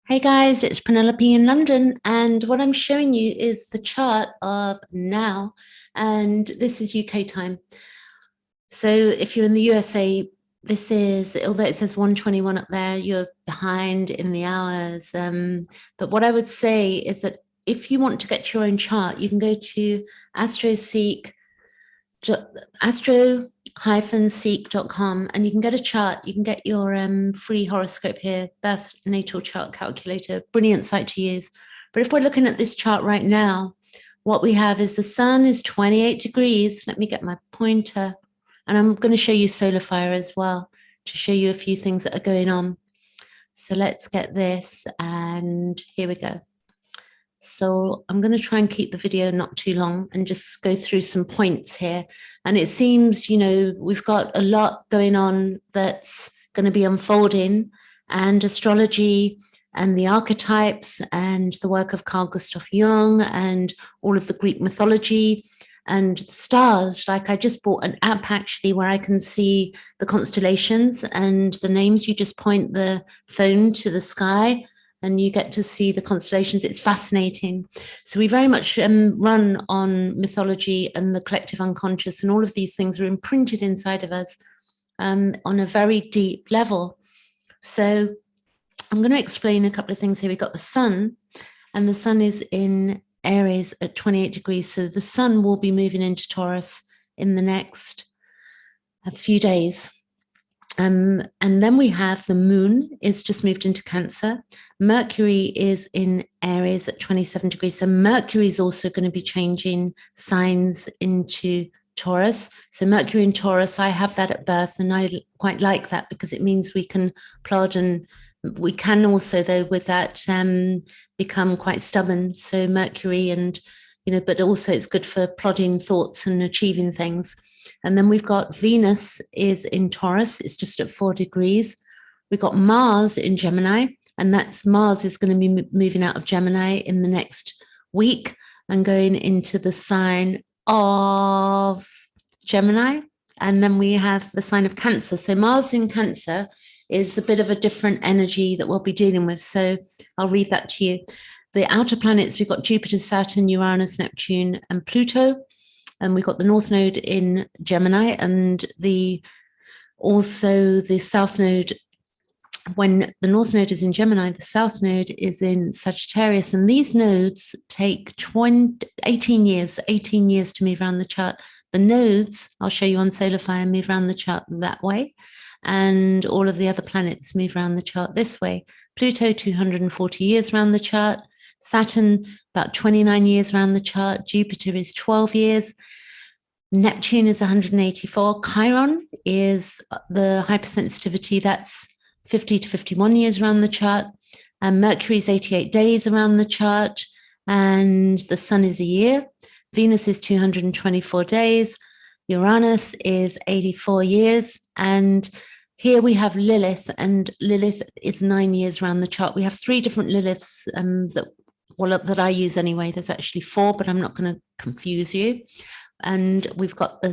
Hey guys, it's Penelope in London, and what I'm showing you is the chart of now, and this is UK time. So if you're in the USA, this is, although it says 121 up there, you're behind in the hours. But what I would say is that if you want to get your own chart, you can go to AstroSeek astro-seek.com and you can get a chart. You can get your free horoscope here, birth natal chart calculator, brilliant site to use. But if we're looking at this chart right now, what we have is the sun is 28 degrees. Let me get my pointer. And I'm going to show you solar fire as well to show you a few things that are going on. So let's get this, and here we go. So I'm going to try and keep the video not too long and just go through some points here. And it seems, we've got a lot going on that's going to be unfolding, and astrology and the archetypes and the work of Carl Gustav Jung and all of the Greek mythology and the stars. Like, I just bought an app actually where I can see the constellations and the names. You just point the phone to the sky and you get to see the constellations. It's fascinating. So we very much run on mythology and the collective unconscious, and all of these things are imprinted inside of us on a very deep level. So I'm going to explain a couple of things here. We've got the sun, and the sun is in Aries at 28 degrees. So the sun will be moving into Taurus in the next few days. And then we have the moon is just moved into Cancer. Mercury is in Aries at 27 degrees. So Mercury is also going to be changing signs into Taurus. So Mercury in Taurus, I have that at birth, and I quite like that because it means we can plod, and we can also, though, with that become quite stubborn. So Mercury, and but also it's good for plodding thoughts and achieving things. And then we've got Venus is in Taurus. It's just at 4 degrees. We've got Mars in Gemini, and Mars is going to be moving out of Gemini in the next week and going into the sign of Gemini. And then we have the sign of Cancer. So Mars in Cancer is a bit of a different energy that we'll be dealing with. So I'll read that to you. The outer planets, we've got Jupiter, Saturn, Uranus, Neptune, and Pluto. And we've got the North Node in Gemini, and also the South Node. When the North Node is in Gemini, the South Node is in Sagittarius. And these nodes take 18 years to move around the chart. The nodes, I'll show you on Solar Fire, move around the chart that way. And all of the other planets move around the chart this way. Pluto, 240 years around the chart. Saturn, about 29 years around the chart. Jupiter is 12 years. Neptune is 184. Chiron is the hypersensitivity. That's 50 to 51 years around the chart. And Mercury is 88 days around the chart. And the sun is a year. Venus is 224 days. Uranus is 84 years. And here we have Lilith, and Lilith is 9 years around the chart. We have 3 different Liliths that I use anyway. There's actually 4, but I'm not going to confuse you. And we've got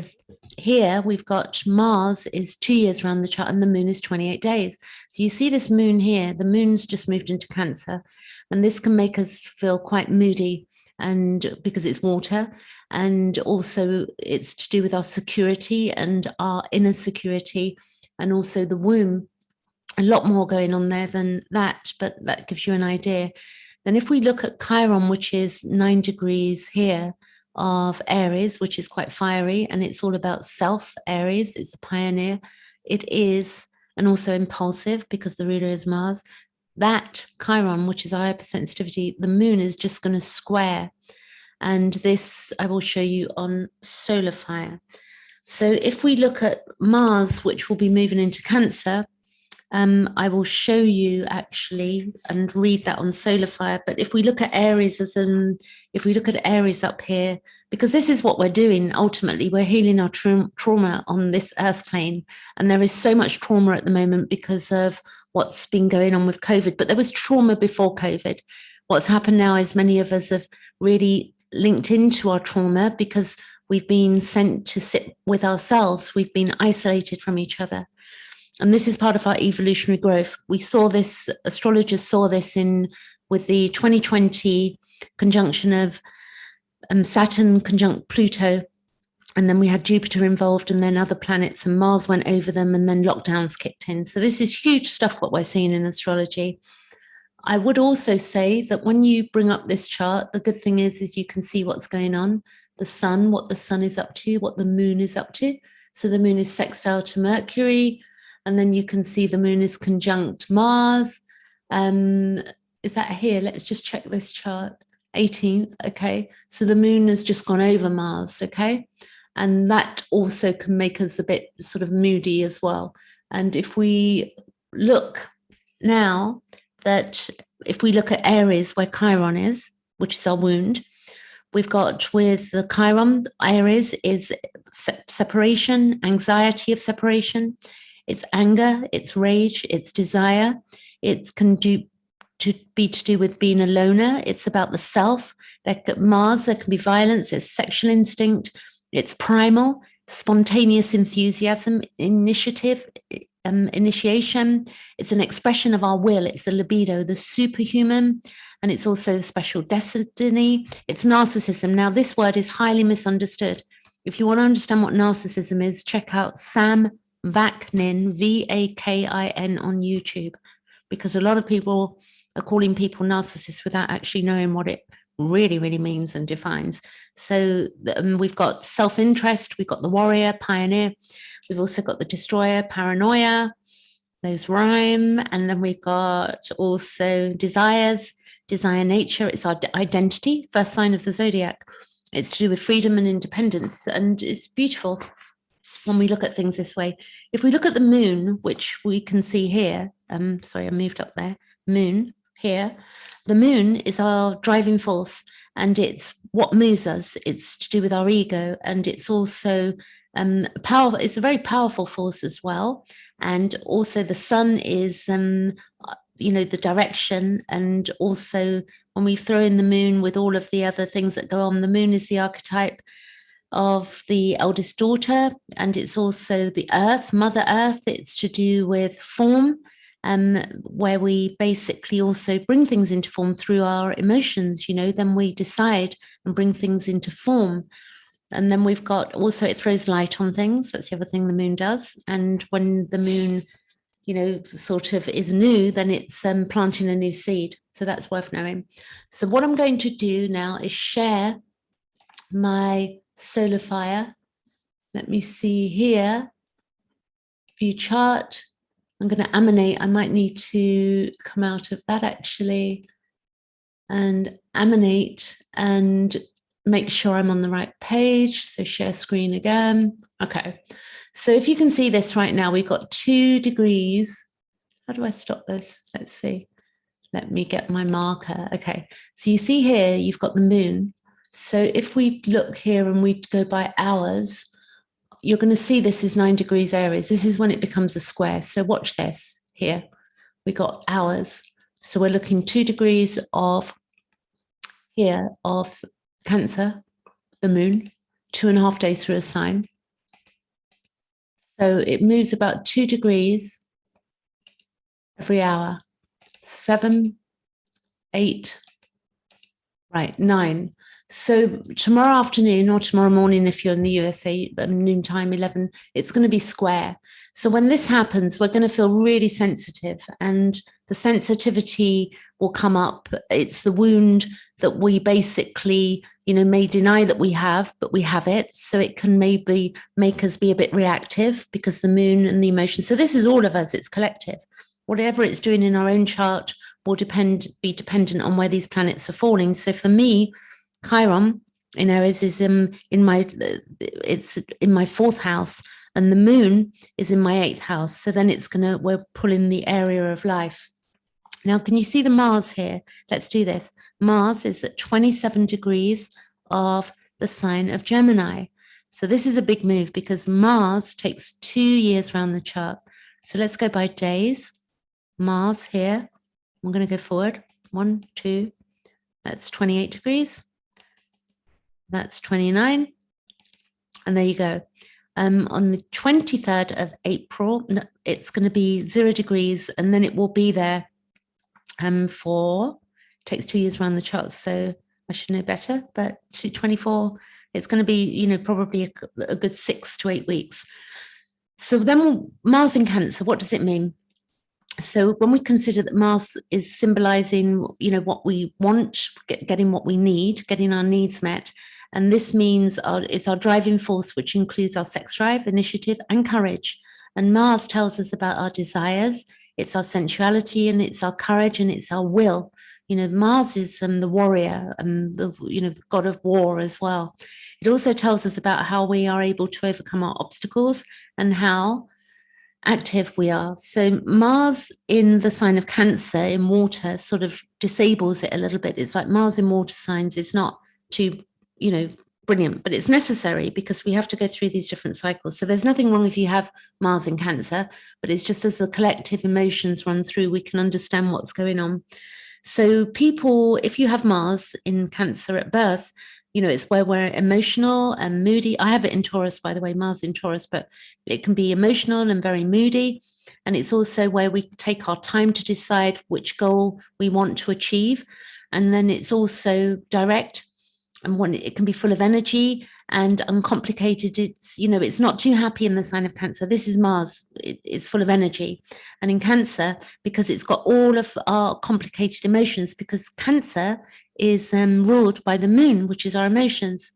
we've got Mars is 2 years around the chart, and the moon is 28 days. So you see this moon here, the moon's just moved into Cancer, and this can make us feel quite moody, and because it's water, and also it's to do with our security and our inner security, and also the womb. A lot more going on there than that, but that gives you an idea. Then if we look at Chiron, which is 9 degrees here of Aries, which is quite fiery, and it's all about self. Aries, it's a pioneer. It is, and also impulsive because the ruler is Mars. That Chiron, which is our hypersensitivity, the moon is just going to square. And this I will show you on Solar Fire. So if we look at Mars, which will be moving into Cancer, I will show you actually and read that on Solar Fire. But if we look at Aries if we look at Aries up here, because this is what we're doing, ultimately, we're healing our trauma on this earth plane. And there is so much trauma at the moment because of what's been going on with COVID. But there was trauma before COVID. What's happened now is many of us have really linked into our trauma because we've been sent to sit with ourselves. We've been isolated from each other. And this is part of our evolutionary growth. We saw this, astrologers saw this with the 2020 conjunction of Saturn conjunct Pluto. And then we had Jupiter involved, and then other planets, and Mars went over them, and then lockdowns kicked in. So this is huge stuff, what we're seeing in astrology. I would also say that when you bring up this chart, the good thing is you can see what's going on, the sun, what the sun is up to, what the moon is up to. So the moon is sextile to Mercury, and then you can see the moon is conjunct Mars. Is that here? Let's just check this chart. 18th, okay. So the moon has just gone over Mars, okay. And that also can make us a bit sort of moody as well. And if we look now, that if we look at Aries, where Chiron is, which is our wound, we've got with the Chiron, Aries is separation, anxiety of separation, it's anger, it's rage, it's desire, it can be to do with being a loner, it's about the self. Mars, there can be violence, it's sexual instinct, it's primal, spontaneous enthusiasm, initiative, initiation. It's an expression of our will. It's the libido, the superhuman, and it's also special destiny. It's narcissism. Now, this word is highly misunderstood. If you want to understand what narcissism is, check out Sam Vaknin, Vakin, on YouTube, because a lot of people are calling people narcissists without actually knowing what it really, really means and defines. So we've got self-interest, we've got the warrior, pioneer, we've also got the destroyer, paranoia, those rhyme, and then we've got also desires, desire nature, it's our identity, first sign of the zodiac. It's to do with freedom and independence, and it's beautiful when we look at things this way. If we look at the moon, which we can see here, sorry, I moved up there, moon here, the moon is our driving force, and it's what moves us. It's to do with our ego, and it's also powerful. It's a very powerful force as well. And also the sun is, the direction. And also when we throw in the moon with all of the other things that go on, the moon is the archetype of the eldest daughter, and it's also the earth, Mother Earth. It's to do with form, where we basically also bring things into form through our emotions, then we decide and bring things into form. And then we've got also, it throws light on things. That's the other thing the moon does. And when the moon, sort of is new, then it's planting a new seed. So that's worth knowing. So what I'm going to do now is share my solar fire. Let me see here. View chart. I'm going to emanate. I might need to come out of that actually and emanate and make sure I'm on the right page. So share screen again. Okay. So if you can see this right now, we've got 2 degrees. How do I stop this? Let's see. Let me get my marker. Okay. So you see here, you've got the moon. So if we look here and we go by hours, you're going to see this is 9 degrees Aries. This is when it becomes a square. So watch this here. We got hours. So we're looking 2 degrees of here of Cancer, the moon, 2.5 days through a sign. So it moves about 2 degrees every hour. 7, 8, right, 9. So tomorrow afternoon or tomorrow morning, if you're in the USA, noontime, 11, it's going to be square. So when this happens, we're going to feel really sensitive, and the sensitivity will come up. It's the wound that we basically, may deny that we have, but we have it. So it can maybe make us be a bit reactive because the moon and the emotions. So this is all of us, it's collective. Whatever it's doing in our own chart will be dependent on where these planets are falling. So for me, Chiron in Aries is in my 4th house, and the moon is in my 8th house. So then we're pulling the area of life. Now, can you see the Mars here? Let's do this. Mars is at 27 degrees of the sign of Gemini. So this is a big move because Mars takes 2 years around the chart. So let's go by days. Mars here. I'm going to go forward. 1, 2. That's 28 degrees. That's 29. And there you go. On the 23rd of April, it's going to be 0 degrees, and then it will be there for, takes 2 years around the chart, so I should know better, but 24, it's going to be, you know, probably a good 6 to 8 weeks. So then Mars in Cancer, what does it mean? So when we consider that Mars is symbolizing, you know, what we want, getting what we need, getting our needs met, and this means it's our driving force, which includes our sex drive, initiative, and courage. And Mars tells us about our desires, it's our sensuality, and it's our courage, and it's our will. You know, Mars is the warrior, the god of war as well. It also tells us about how we are able to overcome our obstacles and how active we are. So Mars in the sign of Cancer in water sort of disables it a little bit. It's like Mars in water signs is not too, you know, brilliant, but it's necessary because we have to go through these different cycles. So there's nothing wrong if you have Mars in Cancer, but it's just as the collective emotions run through, we can understand what's going on. So people, if you have Mars in Cancer at birth, you know, it's where we're emotional and moody. I have it in Taurus, by the way, Mars in Taurus, but it can be emotional and very moody. And it's also where we take our time to decide which goal we want to achieve. And then it's also direct, and it can be full of energy and uncomplicated. It's, you know, it's not too happy in the sign of Cancer. This is Mars. It's full of energy. And in Cancer, because it's got all of our complicated emotions, because Cancer is ruled by the moon, which is our emotions.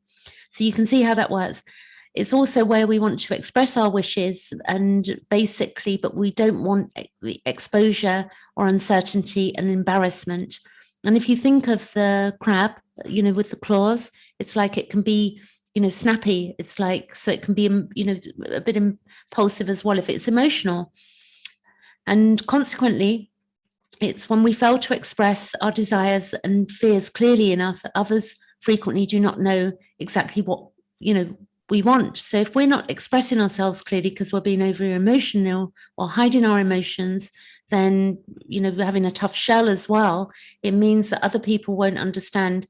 So you can see how that works. It's also where we want to express our wishes and basically, but we don't want exposure or uncertainty and embarrassment. And if you think of the crab, you know, with the claws, it's like it can be, you know, snappy. It's like, so it can be, you know, a bit impulsive as well if it's emotional. And consequently, it's when we fail to express our desires and fears clearly enough, others frequently do not know exactly what, you know, we want. So if we're not expressing ourselves clearly because we're being over emotional or hiding our emotions, then, you know, having a tough shell as well, it means that other people won't understand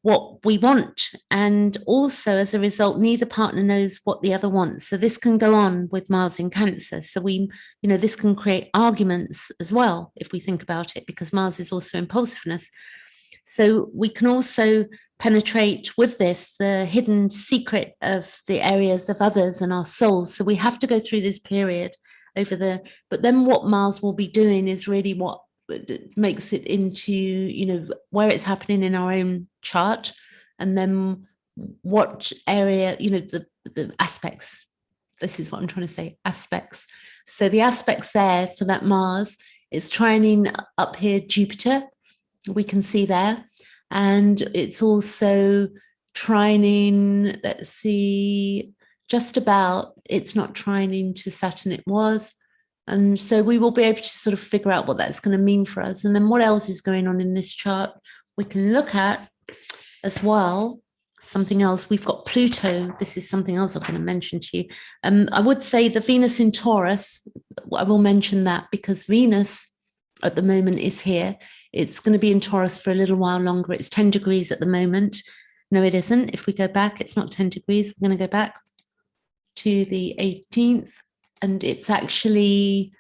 what we want. And also, as a result, neither partner knows what the other wants. So this can go on with Mars in Cancer. So we, you know, this can create arguments as well, if we think about it, because Mars is also impulsiveness. So we can also penetrate with this the hidden secret of the areas of others and our souls. So we have to go through this period but then what Mars will be doing is really what makes it into, you know, where it's happening in our own chart, and then what area, you know, the aspects. This is what I'm trying to say, aspects. So the aspects there for that Mars is trining up here Jupiter, we can see there, and it's also trining, let's see, just about, it's not trining to Saturn, it was. And so we will be able to sort of figure out what that's going to mean for us. And then what else is going on in this chart we can look at as well. Something else, we've got Pluto. This is something else I'm going to mention to you. I would say the Venus in Taurus, I will mention that because Venus at the moment is here. It's going to be in Taurus for a little while longer. It's 10 degrees at the moment. No, it isn't. If we go back, it's not 10 degrees. We're going to go back to the 18th. And it's actually,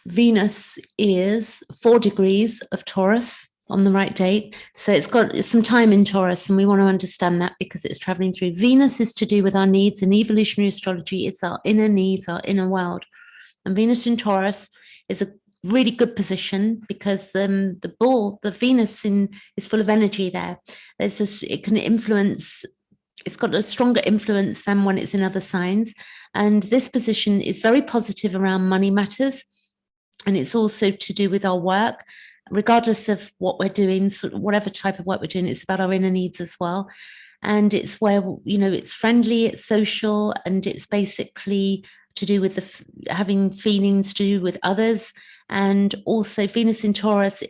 Venus is 4 degrees of Taurus on the right date. So it's got some time in Taurus, and we want to understand that because it's traveling through. Venus is to do with our needs. In evolutionary astrology, it's our inner needs, our inner world. And Venus in Taurus is a really good position because the Venus is full of energy there. It can influence, it's got a stronger influence than when it's in other signs. And this position is very positive around money matters. And it's also to do with our work, regardless of what we're doing, sort of whatever type of work we're doing, it's about our inner needs as well. And it's where, you know, it's friendly, it's social, and it's basically to do with having feelings to do with others. And also Venus in Taurus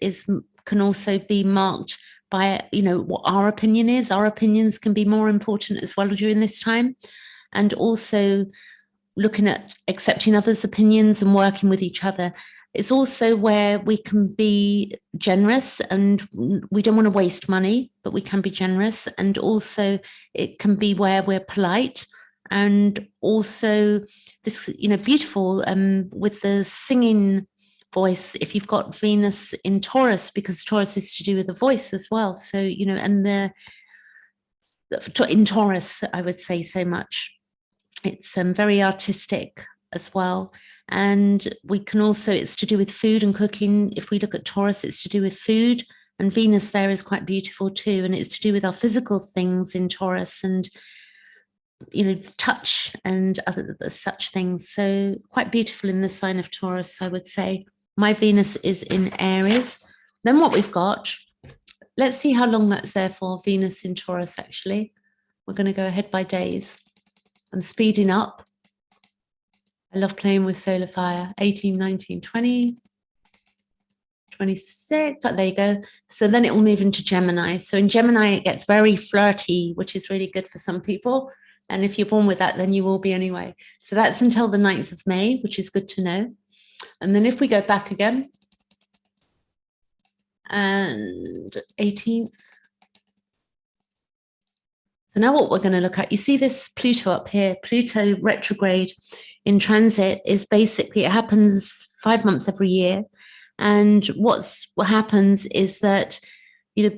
can also be marked by, you know, what our opinion is. Our opinions can be more important as well during this time. And also looking at accepting others' opinions and working with each other. It's also where we can be generous, and we don't want to waste money, but we can be generous. And also it can be where we're polite And also this, beautiful with the singing voice, if you've got Venus in Taurus, because Taurus is to do with the voice as well. So, and in Taurus, I would say so much. It's very artistic as well. And we can also, it's to do with food and cooking. If we look at Taurus, it's to do with food. And Venus there is quite beautiful too. And it's to do with our physical things in Taurus and, touch and other such things. So quite beautiful in the sign of Taurus, I would say. My Venus is in Aries. Then what we've got, let's see how long that's there for, Venus in Taurus, actually. We're going to go ahead by days. I'm speeding up. I love playing with solar fire. 18, 19, 20, 26. Oh, there you go. So then it will move into Gemini. So in Gemini, it gets very flirty, which is really good for some people. And if you're born with that, then you will be anyway. So that's until the 9th of May, which is good to know. And then if we go back again, and 18th. So now what we're going to look at, you see this Pluto up here, Pluto retrograde in transit is basically, it happens 5 months every year. And what happens is that,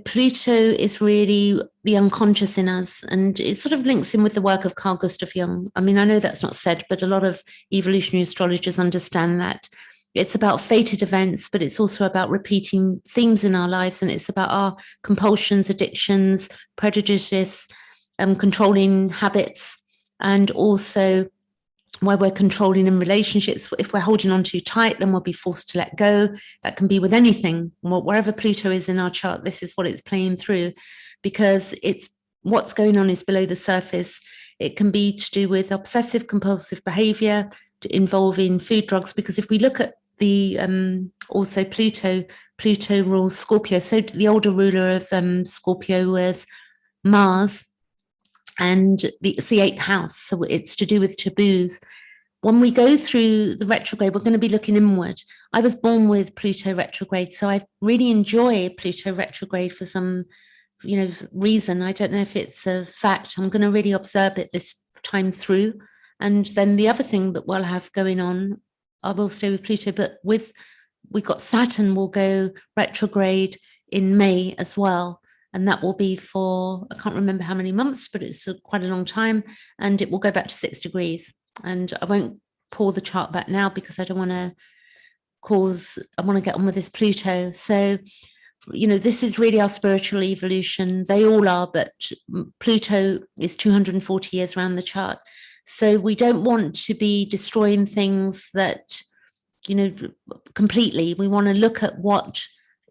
Pluto is really the unconscious in us, and it sort of links in with the work of Carl Gustav Jung. I mean, I know that's not said, but a lot of evolutionary astrologers understand that. It's about fated events, but it's also about repeating themes in our lives, and it's about our compulsions, addictions, prejudices, controlling habits, and also where we're controlling in relationships. If we're holding on too tight, then we'll be forced to let go. That can be with anything. Wherever Pluto is in our chart, this is what it's playing through, because it's what's going on is below the surface. It can be to do with obsessive compulsive behavior involving food, drugs, because if we look at the also Pluto rules Scorpio. So the older ruler of Scorpio was Mars, and it's the 8th house, so it's to do with taboos. When we go through the retrograde, we're going to be looking inward. I was born with Pluto retrograde, so I really enjoy Pluto retrograde for some, reason. I don't know if it's a fact. I'm going to really observe it this time through. And then the other thing that we'll have going on, I will stay with Pluto, but we've got Saturn will go retrograde in May as well. And that will be for, I can't remember how many months, but it's quite a long time. And it will go back to 6 degrees. And I won't pull the chart back now because I don't want to I want to get on with this Pluto. So, this is really our spiritual evolution. They all are, but Pluto is 240 years around the chart. So we don't want to be destroying things that, completely. We want to look at what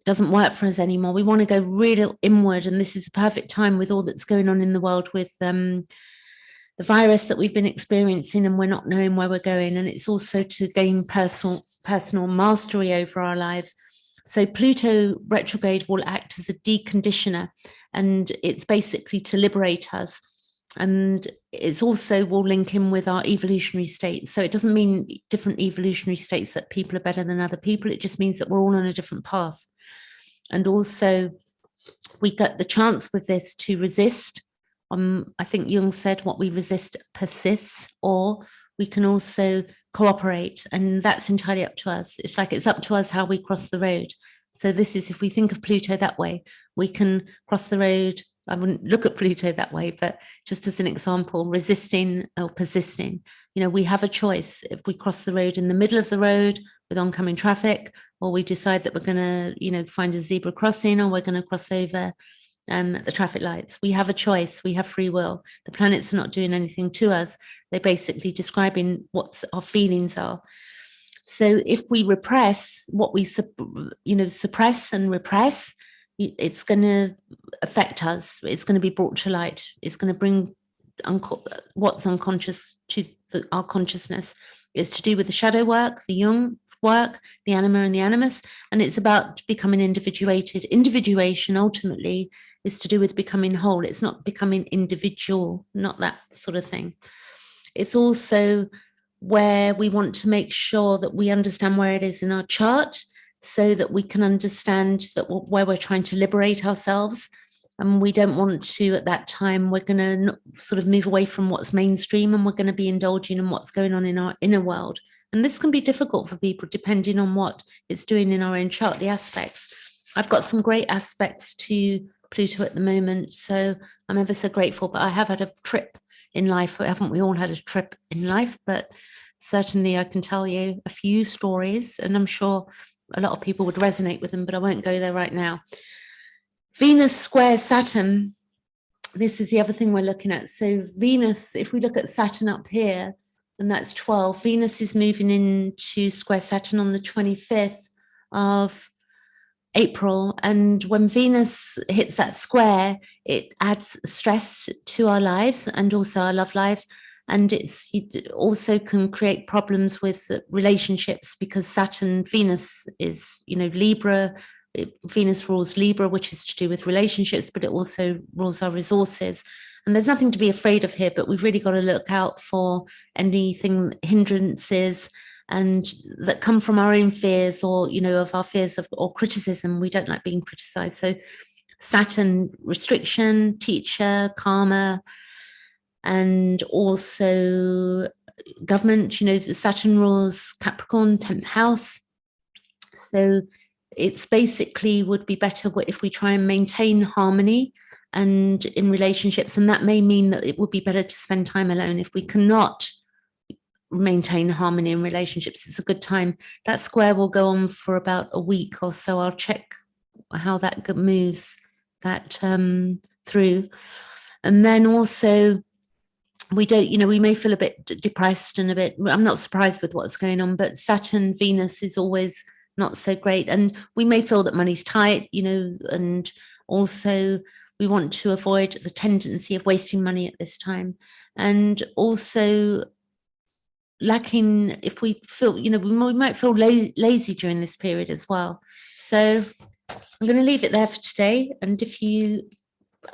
doesn't work for us anymore. We want to go really inward, and this is a perfect time with all that's going on in the world with the virus that we've been experiencing, and we're not knowing where we're going. And it's also to gain personal mastery over our lives. So Pluto retrograde will act as a deconditioner, and it's basically to liberate us. And it's also will link in with our evolutionary states. So it doesn't mean different evolutionary states that people are better than other people. It just means that we're all on a different path. And also we get the chance with this to resist. I think Jung said what we resist persists, or we can also cooperate, and that's entirely up to us. It's like it's up to us how we cross the road. So this is, if we think of Pluto that way, we can cross the road. I wouldn't look at Pluto that way, but just as an example, resisting or persisting, we have a choice. If we cross the road in the middle of the road with oncoming traffic, or we decide that we're going to, find a zebra crossing, or we're going to cross over the traffic lights. We have a choice. We have free will. The planets are not doing anything to us. They're basically describing what our feelings are. So if we repress what we, suppress and repress, it's going to affect us. It's going to be brought to light. It's going to bring what's unconscious to our consciousness. It's to do with the shadow work, the Jung work, the anima and the animus, and it's about becoming individuated. Individuation ultimately is to do with becoming whole. It's not becoming individual, not that sort of thing. It's also where we want to make sure that we understand where it is in our chart, so that we can understand that where we're trying to liberate ourselves. And we don't want to, at that time, we're going to sort of move away from what's mainstream, and we're going to be indulging in what's going on in our inner world. And this can be difficult for people depending on what it's doing in our own chart, the aspects. I've got some great aspects to Pluto at the moment, so I'm ever so grateful. But I have had a trip in life. Haven't we all had a trip in life? But certainly I can tell you a few stories, and I'm sure a lot of people would resonate with them, but I won't go there right now. Venus square Saturn, this is the other thing we're looking at. So Venus, if we look at Saturn up here, and that's 12, Venus is moving into square Saturn on the 25th of April. And when Venus hits that square, it adds stress to our lives and also our love lives. And it also can create problems with relationships, because Saturn, Venus is, Libra. Venus rules Libra, which is to do with relationships, but it also rules our resources. And there's nothing to be afraid of here, but we've really got to look out for anything, hindrances, and that come from our own fears, or, of our fears or criticism. We don't like being criticized. So Saturn, restriction, teacher, karma, and also government. Saturn rules Capricorn, 10th house. So it's basically would be better if we try and maintain harmony and in relationships. And that may mean that it would be better to spend time alone. If we cannot maintain harmony in relationships, it's a good time. That square will go on for about a week or so. I'll check how that moves that through. And then also, we may feel a bit depressed and I'm not surprised with what's going on, but Saturn, Venus is always not so great. And we may feel that money's tight, and also we want to avoid the tendency of wasting money at this time. And also lacking, if we feel, we might feel lazy during this period as well. So I'm going to leave it there for today. And if you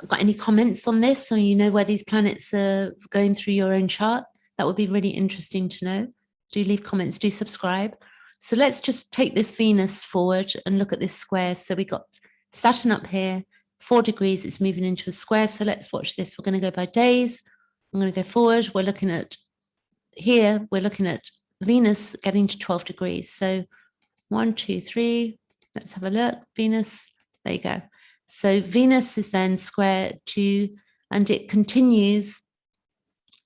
got any comments on this, or where these planets are going through your own chart, that would be really interesting to know. Do leave comments, do subscribe. So let's just take this Venus forward and look at this square. So we got Saturn up here, 4 degrees, it's moving into a square. So let's watch this. We're going to go by days. I'm going to go forward. We're looking at here, we're looking at Venus getting to 12 degrees. So 1, 2, 3, let's have a look. Venus, there you go. So Venus is then square 2, and it continues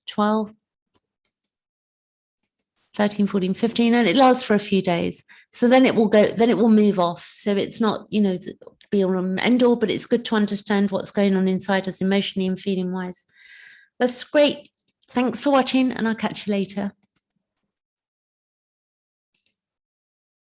12, 13, 14, 15, and it lasts for a few days. So then it will go, then it will move off. So it's not, the be all and end all, but it's good to understand what's going on inside us emotionally and feeling wise. That's great. Thanks for watching, and I'll catch you later.